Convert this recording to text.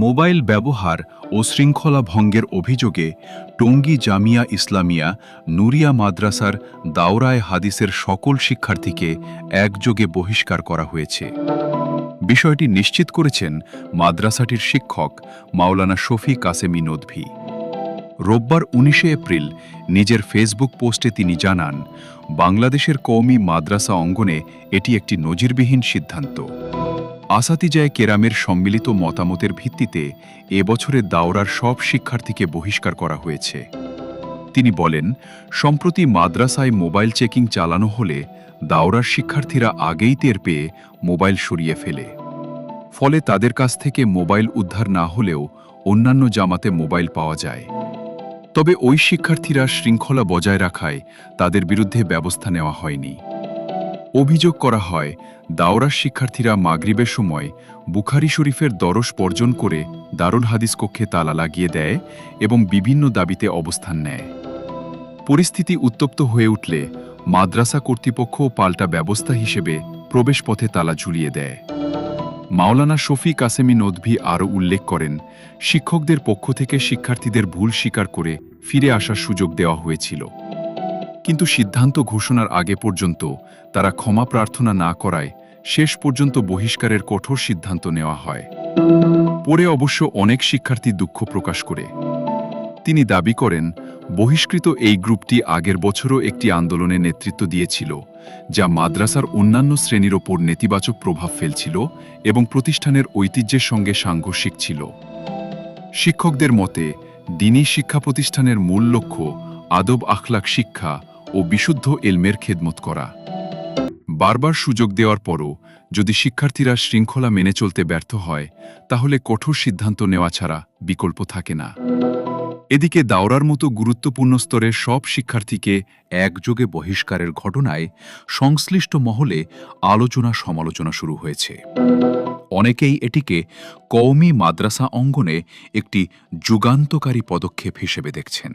Mobile ব্যবহার ও শৃঙ্খলা ভঙ্গের অভিযোগে টঙ্গী জামিয়া ইসলামিয়া নুরিয়া মাদ্রাসার দাওরায়ে হাদিসের সকল শিক্ষার্থীকে একযোগে বহিষ্কার করা হয়েছে। বিষয়টি নিশ্চিত করেছেন মাদ্রাসাটির শিক্ষক মাওলানা শফি কাসেমি নদভী। রোববার ১৯ এপ্রিল নিজের ফেসবুক পোস্টে তিনি জানান, বাংলাদেশের কওমি মাদ্রাসা অঙ্গনে এটি একটি নজিরবিহীন সিদ্ধান্ত। আসাতিজায়ে কেরামের সম্মিলিত মতামতের ভিত্তিতে এবছরের দাওরার সব শিক্ষার্থীকে বহিষ্কার করা হয়েছে। তিনি বলেন, সম্প্রতি মাদ্রাসায় মোবাইল চেকিং চালানো হলে দাওরার শিক্ষার্থীরা আগেই টের পেয়ে মোবাইল সরিয়ে ফেলে। ফলে তাদের কাছ থেকে মোবাইল উদ্ধার না হলেও অন্যান্য জামাতে মোবাইল পাওয়া যায়। তবে ওই শিক্ষার্থীরা শৃঙ্খলা বজায় রাখায় তাদের বিরুদ্ধে ব্যবস্থা নেওয়া হয়নি। অভিযোগ করা হয়, দাওরার শিক্ষার্থীরা মাগরিবের সময় বুখারী শরীফের দরস বর্জন করে দারুল হাদিস কক্ষে তালা লাগিয়ে দেয় এবং বিভিন্ন দাবিতে অবস্থান নেয়। পরিস্থিতি উত্তপ্ত হয়ে উঠলে মাদ্রাসা কর্তৃপক্ষ পাল্টা ব্যবস্থা হিসেবে প্রবেশপথে তালা ঝুলিয়ে দেয়। মাওলানা শফি কাসেমি নদভী আরও উল্লেখ করেন, শিক্ষকদের পক্ষ থেকে শিক্ষার্থীদের ভুল স্বীকার করে ফিরে আসার সুযোগ দেওয়া হয়েছিল, কিন্তু সিদ্ধান্ত ঘোষণার আগে পর্যন্ত তারা ক্ষমা প্রার্থনা না করায় শেষ পর্যন্ত বহিষ্কারের কঠোর সিদ্ধান্ত নেওয়া হয়। পরে অবশ্য অনেক শিক্ষার্থী দুঃখ প্রকাশ করে। তিনি দাবি করেন, বহিষ্কৃত এই গ্রুপটি আগের বছরও একটি আন্দোলনে নেতৃত্ব দিয়েছিল, যা মাদ্রাসার অন্যান্য শ্রেণীর ওপর নেতিবাচক প্রভাব ফেলছিল এবং প্রতিষ্ঠানের ঐতিহ্যের সঙ্গে সাংঘর্ষিক ছিল। শিক্ষকদের মতে, দ্বীনী শিক্ষা প্রতিষ্ঠানের মূল লক্ষ্য আদব আখলাক শিক্ষা ও বিশুদ্ধ এলমের খেদমত করা। বারবার সুযোগ দেওয়ার পরও যদি শিক্ষার্থীরা শৃঙ্খলা মেনে চলতে ব্যর্থ হয়, তাহলে কঠোর সিদ্ধান্ত নেওয়া ছাড়া বিকল্প থাকে না। এদিকে দাওরার মতো গুরুত্বপূর্ণ স্তরের সব শিক্ষার্থীকে একযোগে বহিষ্কারের ঘটনায় সংশ্লিষ্ট মহলে আলোচনা সমালোচনা শুরু হয়েছে। অনেকেই এটিকে কওমি মাদ্রাসা অঙ্গনে একটি যুগান্তকারী পদক্ষেপ হিসেবে দেখছেন।